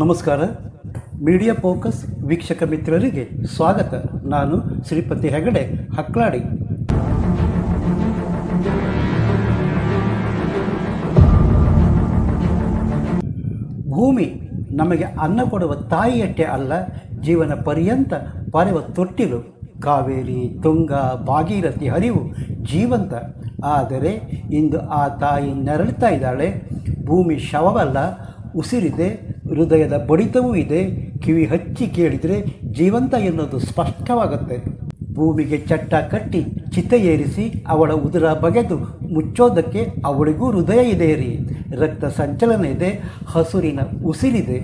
ನಮಸ್ಕಾರ. Media focus ವೀಕ್ಷಕ ಮಿತ್ರರಿಗೆ ಸ್ವಾಗತ. ನಾನು ಶ್ರೀಪತಿ ಹೆಗಡೆ ಹಕ್ಲಾಡಿ. ಭೂಮಿ ನಮಗೆ ಅನ್ನ ಕೊಡುವ ತಾಯಿಯಟ್ಟೆ ಅಲ್ಲ, ಜೀವನ ಪರ್ಯಂತ ಪರೆವ ತೊಟ್ಟಿಲು. ಕಾವೇರಿ, ತುಂಗಾ, ಭಾಗೀರಥಿ ಹರಿವು ಜೀವಂತ. ಆದರೆ ಇಂದು ಆ ತಾಯಿ ನೆರಳುತ್ತಾ ಇದ್ದಾಳೆ. ಭೂಮಿ ಶವವಲ್ಲ, ಉಸಿರಿದೆ, ಹೃದಯದ ಬಡಿತವೂ ಇದೆ. ಕಿವಿ ಹಚ್ಚಿ ಕೇಳಿದರೆ ಜೀವಂತ ಎನ್ನುವುದು ಸ್ಪಷ್ಟವಾಗುತ್ತೆ. ಭೂಮಿಗೆ ಚಟ್ಟ ಕಟ್ಟಿ ಚಿತೆ ಏರಿಸಿ ಅವಳ ಉದರ ಬಗೆದು ಮುಚ್ಚೋದಕ್ಕೆ ಅವಳಿಗೂ ಹೃದಯ ಇದೆ ರೀ. ರಕ್ತ ಸಂಚಲನ ಇದೆ, ಹಸುರಿನ ಉಸಿರಿದೆ.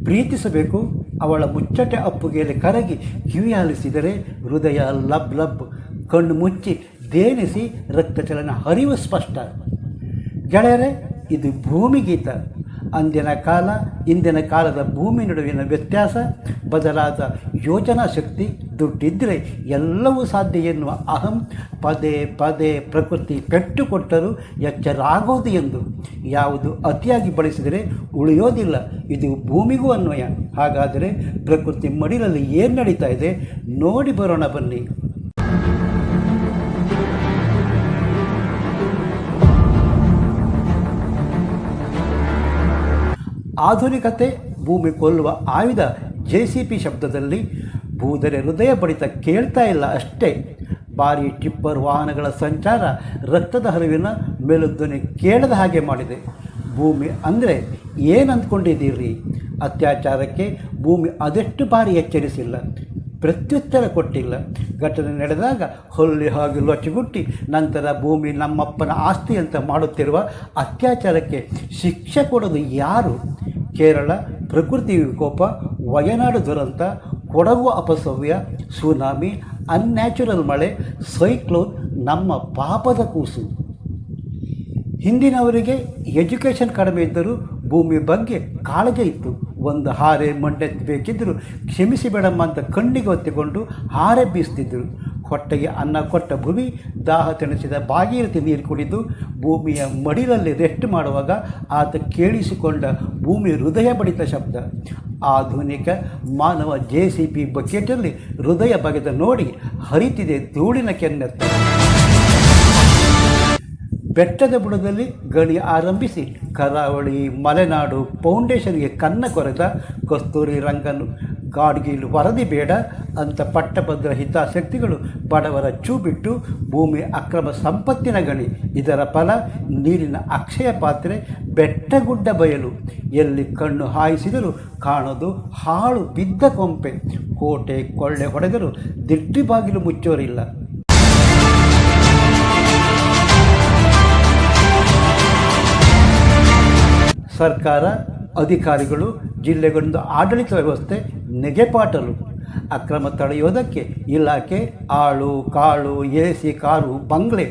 ಪ್ರೀತಿಸಬೇಕು. ಅವಳ ಮುಚ್ಚಟೆ ಅಪ್ಪುಗೆಯಲ್ಲಿ ಕರಗಿ ಕಿವಿ ಆಲಿಸಿದರೆ ಹೃದಯ ಲಬ್ ಲಬ್, ಕಣ್ಣು ಮುಚ್ಚಿ ದೇನಿಸಿ ರಕ್ತಚಲನ ಹರಿವು ಸ್ಪಷ್ಟ. ಗೆಳೆಯರೆ, ಇದು ಭೂಮಿಗೀತ. ಅಂದಿನ ಕಾಲ ಇಂದಿನ ಕಾಲದ ಭೂಮಿ ನಡುವಿನ ವ್ಯತ್ಯಾಸ, ಬದಲಾದ ಯೋಜನಾ ಶಕ್ತಿ, ದುಡ್ಡಿದ್ದರೆ ಎಲ್ಲವೂ ಸಾಧ್ಯ ಎನ್ನುವ ಅಹಂ, ಪದೇ ಪದೇ ಪ್ರಕೃತಿ ಪೆಟ್ಟು ಕೊಟ್ಟರೂ ಎಚ್ಚರಾಗೋದು ಎಂದು. ಯಾವುದು ಅತಿಯಾಗಿ ಬಳಸಿದರೆ ಉಳಿಯೋದಿಲ್ಲ. ಇದು ಭೂಮಿಗೂ ಅನ್ವಯ. ಹಾಗಾದರೆ ಪ್ರಕೃತಿ ಮಡಿಲಲ್ಲಿ ಏನು ನಡೀತಾ ಇದೆ ನೋಡಿ ಬರೋಣ ಬನ್ನಿ. ಆಧುನಿಕತೆ ಭೂಮಿ ಕೊಲ್ಲುವ ಆಯುಧ JCB ಶಬ್ದದಲ್ಲಿ ಭೂದರೆ ಹೃದಯ ಬಡಿತ ಕೇಳ್ತಾ ಇಲ್ಲ ಅಷ್ಟೇ. ಭಾರಿ ಟಿಪ್ಪರ್ ವಾಹನಗಳ ಸಂಚಾರ ರಕ್ತದ ಹರಿವಿನ ಮೇಲುಧ್ವನಿ ಕೇಳದ ಹಾಗೆ ಮಾಡಿದೆ. ಭೂಮಿ ಅಂದರೆ ಏನು ಅಂದ್ಕೊಂಡಿದ್ದೀರಿ? ಅತ್ಯಾಚಾರಕ್ಕೆ ಭೂಮಿ ಅದೆಷ್ಟು ಬಾರಿ ಎಚ್ಚರಿಸಿಲ್ಲ, ಪ್ರತ್ಯುತ್ತರ ಕೊಟ್ಟಿಲ್ಲ. ಘಟನೆ ನಡೆದಾಗ ಹೊಲ್ಲಿ ಹಾಗೆ ಲೊಚ್ಚಗುಟ್ಟಿ ನಂತರ ಭೂಮಿ ನಮ್ಮಪ್ಪನ ಆಸ್ತಿ ಅಂತ ಮಾಡುತ್ತಿರುವ ಅತ್ಯಾಚಾರಕ್ಕೆ ಶಿಕ್ಷೆ ಕೊಡೋದು ಯಾರು? ಕೇರಳ ಪ್ರಕೃತಿ ವಿಕೋಪ, ವಯನಾಡು ದುರಂತ, ಕೊಡಗು ಅಪಸವ್ಯ, ಸುನಾಮಿ, ಅನ್ಯಾಚುರಲ್ ಮಳೆ, ಸೈಕ್ಲೋನ್ ನಮ್ಮ ಪಾಪದ ಕೂಸು. ಹಿಂದಿನವರಿಗೆ ಎಜುಕೇಷನ್ ಕಡಿಮೆ ಇದ್ದರೂ ಭೂಮಿ ಬಗ್ಗೆ ಕಾಳಜಿ ಇತ್ತು. ಒಂದು ಹಾರೆ ಮಂಡೆತ್ತಬೇಕಿದ್ದರೂ ಕ್ಷಮಿಸಿ ಬೇಡಮ್ಮ ಅಂತ ಕಣ್ಣಿಗೆ ಒತ್ತಿಕೊಂಡು ಹಾರೆ ಬೀಸ್ತಿದ್ದರು. ಹೊಟ್ಟೆಗೆ ಅನ್ನ ಕೊಟ್ಟ ಭೂಮಿ ದಾಹ ತಣಿಸಿದ ಭಾಗೀರಥಿ ನೀರು ಕುಡಿದು ಭೂಮಿಯ ಮಡಿಲಲ್ಲಿ ರೆಸ್ಟ್ ಮಾಡುವಾಗ ಆತ ಕೇಳಿಸಿಕೊಂಡ ಭೂಮಿ ಹೃದಯ ಬಡಿತ ಶಬ್ದ. ಆಧುನಿಕ ಮಾನವ JCB ಬಕೆಟಲ್ಲಿ ಹೃದಯ ಬಗೆದ ನೋಡಿ ಹರಿತಿದೆ ಧೂಳಿನ ಕೆನ್ನೆತ್ತ. ಬೆಟ್ಟದ ಬುಡದಲ್ಲಿ ಗಣಿ ಆರಂಭಿಸಿ ಕರಾವಳಿ ಮಲೆನಾಡು ಫೌಂಡೇಶನ್ಗೆ ಕನ್ನ ಕೊರೆದ ಕಸ್ತೂರಿ ರಂಗನ್ ಗಾಡ್ಗಿಲ್ ವರದಿ ಬೇಡ ಅಂತ ಪಟ್ಟಭದ್ರ ಹಿತಾಸಕ್ತಿಗಳು ಬಡವರ ಚೂ ಬಿಟ್ಟು ಭೂಮಿ ಅಕ್ರಮ ಸಂಪತ್ತಿನ ಗಣಿ. ಇದರ ಫಲ ನೀರಿನ ಅಕ್ಷಯ ಪಾತ್ರೆ, ಬೆಟ್ಟಗುಡ್ಡ ಬಯಲು. ಎಲ್ಲಿ ಕಣ್ಣು ಹಾಯಿಸಿದರೂ ಕಾಣೋದು ಹಾಳು ಬಿದ್ದ ಕೊಂಪೆ. ಕೋಟೆ ಕೊಳ್ಳೆ ಹೊಡೆದರೂ ದಿಟ್ಟಿ ಬಾಗಿಲು ಮುಚ್ಚೋರಿಲ್ಲ. ಸರ್ಕಾರ, ಅಧಿಕಾರಿಗಳು, ಜಿಲ್ಲೆಗೊಂದು ಆಡಳಿತ ವ್ಯವಸ್ಥೆ ನೆಗೆಪಾಟಲು. ಅಕ್ರಮ ತಡೆಯೋದಕ್ಕೆ ಇಲಾಖೆ, ಆಳು ಕಾಳು, AC ಕಾರು, ಬಂಗ್ಲೆ,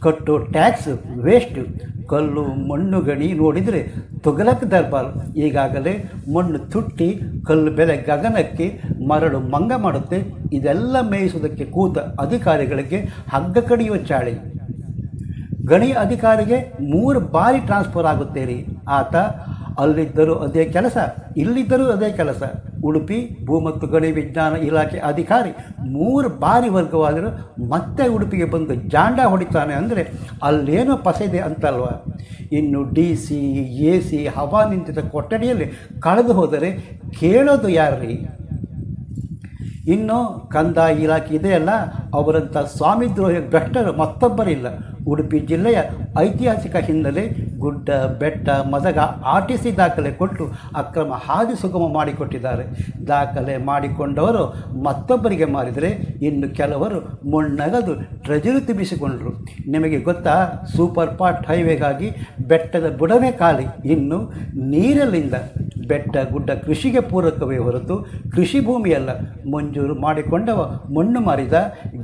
ಕಟ್ಟೋ ಟ್ಯಾಕ್ಸ್ ವೇಸ್ಟ್. ಕಲ್ಲು ಮಣ್ಣು ಗಣಿ ನೋಡಿದರೆ ತುಗಲಕ್ ದರ್ಬಾರ್. ಈಗಾಗಲೇ ಮಣ್ಣು ತುಟ್ಟಿ ಕಲ್ಲು ಬೆಲೆ ಗಗನಕ್ಕೆ, ಮರಳು ಮಂಗ ಮಾಡುತ್ತೆ. ಇದೆಲ್ಲ ಮೇಯಿಸೋದಕ್ಕೆ ಕೂತ ಅಧಿಕಾರಿಗಳಿಗೆ ಹಗ್ಗ ಕಡಿಯುವ ಚಾಳಿ. ಗಣಿ ಅಧಿಕಾರಿಗೆ 3 ಬಾರಿ ಟ್ರಾನ್ಸ್ಫರ್ ಆಗುತ್ತೇರಿ. ಆತ ಅಲ್ಲಿದ್ದರೂ ಅದೇ ಕೆಲಸ, ಇಲ್ಲಿದ್ದರೂ ಅದೇ ಕೆಲಸ. ಉಡುಪಿ ಭೂ ಮತ್ತು ಗಣಿ ವಿಜ್ಞಾನ ಇಲಾಖೆ ಅಧಿಕಾರಿ 3 ಬಾರಿ ವರ್ಗವಾದರೂ ಮತ್ತೆ ಉಡುಪಿಗೆ ಬಂದು ಜಾಂಡ ಹೊಡಿತಾನೆ ಅಂದರೆ ಅಲ್ಲೇನೋ ಪಸೆದೆ ಅಂತಲ್ವ. ಇನ್ನು DC, AC ಹವಾ ನಿಂತಿದ್ದ ಕೊಠಡಿಯಲ್ಲಿ ಕಳೆದು ಹೋದರೆ ಕೇಳೋದು ಯಾರ್ರೀ? ಇನ್ನು ಕಂದಾಯ ಇಲಾಖೆ ಇದೆಯಲ್ಲ, ಅವರಂಥ ಸ್ವಾಮಿದ್ರೋಹಿ ಭ್ರಷ್ಟರು ಮತ್ತೊಬ್ಬರಿಲ್ಲ. ಉಡುಪಿ ಜಿಲ್ಲೆಯ ಐತಿಹಾಸಿಕ ಹಿನ್ನೆಲೆ, ಗುಡ್ಡ ಬೆಟ್ಟ ಮದಗ RTC ದಾಖಲೆ ಕೊಟ್ಟು ಅಕ್ರಮ ಹಾದಿ ಸುಗಮ ಮಾಡಿಕೊಟ್ಟಿದ್ದಾರೆ. ದಾಖಲೆ ಮಾಡಿಕೊಂಡವರು ಮತ್ತೊಬ್ಬರಿಗೆ ಮಾರಿದರೆ ಇನ್ನು ಕೆಲವರು ಮೊಣ್ಣಗದು ಟ್ರೆಜರಿ ತುಂಬಿಸಿಕೊಂಡರು. ನಿಮಗೆ ಗೊತ್ತಾ, ಸೂಪರ್ ಫಾಸ್ಟ್ ಹೈವೇಗಾಗಿ ಬೆಟ್ಟದ ಬುಡವೇ ಖಾಲಿ. ಇನ್ನು ನೀರಲ್ಲಿಂದ ಬೆಟ್ಟ ಗುಡ್ಡ ಕೃಷಿಗೆ ಪೂರಕವೇ ಹೊರತು ಕೃಷಿ ಭೂಮಿಯಲ್ಲ. ಮಂಜೂರು ಮಾಡಿಕೊಂಡವ ಮಣ್ಣು ಮಾರಿದ,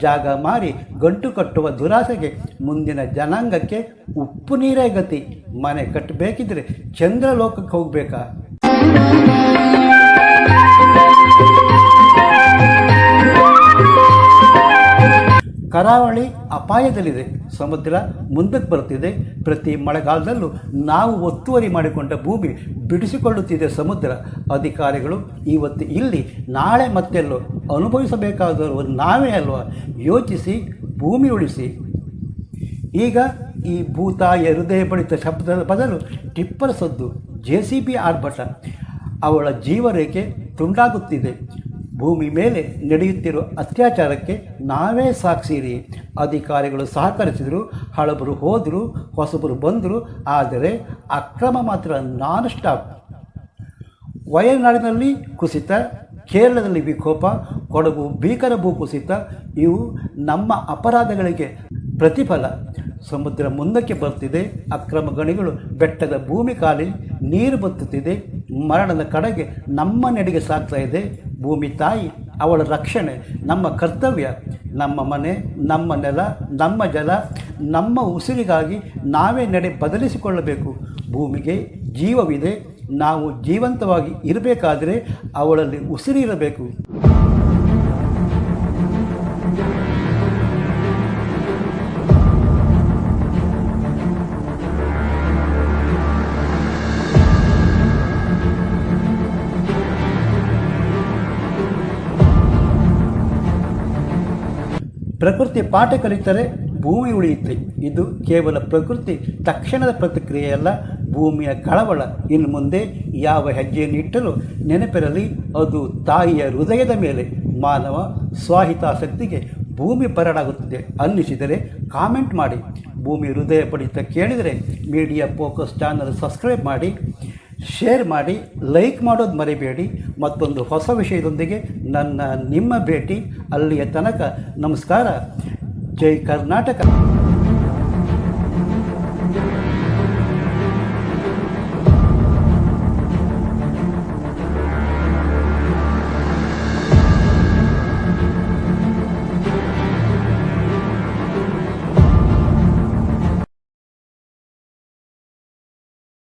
ಜಾಗ ಮಾರಿ ಗಂಟು ಕಟ್ಟುವ ದುರಾಸೆಗೆ ಮುಂದಿನ ಜನಾಂಗಕ್ಕೆ ಉಪ್ಪು ನೀರೇ ಗತಿ. ಮನೆ ಕಟ್ಟಬೇಕಿದ್ರೆ ಚಂದ್ರಲೋಕಕ್ಕೆ ಹೋಗಬೇಕಾ? ಕರಾವಳಿ ಅಪಾಯದಲ್ಲಿದೆ. ಸಮುದ್ರ ಮುಂದಕ್ಕೆ ಬರ್ತಿದೆ. ಪ್ರತಿ ಮಳೆಗಾಲದಲ್ಲೂ ನಾವು ಒತ್ತುವರಿ ಮಾಡಿಕೊಂಡ ಭೂಮಿ ಬಿಡಿಸಿಕೊಳ್ಳುತ್ತಿದೆ ಸಮುದ್ರ. ಅಧಿಕಾರಿಗಳು ಇವತ್ತು ಇಲ್ಲಿ, ನಾಳೆ ಮತ್ತೆಲ್ಲೋ ಅನುಭವಿಸಬೇಕಾದವರು ನಾವೇ ಅಲ್ವಾ? ಯೋಚಿಸಿ, ಭೂಮಿ ಉಳಿಸಿ. ಈಗ ಈ ಭೂತಾಯ ಹೃದಯ ಬಡಿತ ಶಬ್ದದ ಬದಲು ಟಿಪ್ಪರ್ ಸದ್ದು, JCB ಆರ್ಭಟ, ಅವಳ ಜೀವರೇಖೆ ತುಂಡಾಗುತ್ತಿದೆ. ಭೂಮಿ ಮೇಲೆ ನಡೆಯುತ್ತಿರುವ ಅತ್ಯಾಚಾರಕ್ಕೆ ನಾವೇ ಸಾಕ್ಷಿರಿ. ಅಧಿಕಾರಿಗಳು ಸಹಕರಿಸಿದರು, ಹಳಬರು ಹೋದರು, ಹೊಸಬರು ಬಂದರು, ಆದರೆ ಅಕ್ರಮ ಮಾತ್ರ ನಾನ್ ಸ್ಟಾಪ್. ವಯನಾಡಿನಲ್ಲಿ ಕುಸಿತ, ಕೇರಳದಲ್ಲಿ ವಿಕೋಪ, ಕೊಡಗು ಭೀಕರ ಭೂಕುಸಿತ, ಇವು ನಮ್ಮ ಅಪರಾಧಗಳಿಗೆ ಪ್ರತಿಫಲ. ಸಮುದ್ರ ಮುಂದಕ್ಕೆ ಬರ್ತಿದೆ. ಅಕ್ರಮ ಗಣಿಗಳು ಬೆಟ್ಟದ ಭೂಮಿ ಕಾಲಿ ನೀರು ಬತ್ತುತ್ತಿದೆ. ಮರಣದ ಕಡೆಗೆ ನಮ್ಮ ನೆಡೆಗೆ ಸಾಗ್ತಾ ಇದೆ. ಭೂಮಿ ತಾಯಿ, ಅವಳ ರಕ್ಷಣೆ ನಮ್ಮ ಕರ್ತವ್ಯ. ನಮ್ಮ ಮನೆ, ನಮ್ಮ ನೆಲ, ನಮ್ಮ ಜಲ, ನಮ್ಮ ಉಸಿರಿಗಾಗಿ ನಾವೇ ನಡೆ ಬದಲಿಸಿಕೊಳ್ಳಬೇಕು. ಭೂಮಿಗೆ ಜೀವವಿದೆ. ನಾವು ಜೀವಂತವಾಗಿ ಇರಬೇಕಾದರೆ ಅವಳಲ್ಲಿ ಉಸಿರಿರಬೇಕು. ಪ್ರಕೃತಿ ಪಾಠ ಕಲಿತರೆ ಭೂಮಿ ಉಳಿಯುತ್ತೆ. ಇದು ಕೇವಲ ಪ್ರಕೃತಿ ತಕ್ಷಣದ ಪ್ರತಿಕ್ರಿಯೆಯಲ್ಲ, ಭೂಮಿಯ ಕಳವಳ. ಇನ್ನು ಮುಂದೆ ಯಾವ ಹೆಜ್ಜೆಯನ್ನಿಟ್ಟರೂ ನೆನಪಿರಲಿ, ಅದು ತಾಯಿಯ ಹೃದಯದ ಮೇಲೆ. ಮಾನವ ಸ್ವಹಿತಾಸಕ್ತಿಗೆ ಭೂಮಿ ಬರಡಾಗುತ್ತದೆ ಅನ್ನಿಸಿದರೆ ಕಾಮೆಂಟ್ ಮಾಡಿ. ಭೂಮಿ ಹೃದಯ ಬಡಿತ ಕೇಳಿದರೆ ಮೀಡಿಯಾ ಫೋಕಸ್ ಚಾನಲ್ ಸಬ್ಸ್ಕ್ರೈಬ್ ಮಾಡಿ, ಶೇರ್ ಮಾಡಿ, ಲೈಕ್ ಮಾಡೋದು ಮರಿಬೇಡಿ. ಮತ್ತೊಂದು ಹೊಸ ವಿಷಯದೊಂದಿಗೆ ನಿಮ್ಮ ಭೇಟಿ. ಅಲ್ಲಿಯ ತನಕ ನಮಸ್ಕಾರ. ಜೈ ಕರ್ನಾಟಕ.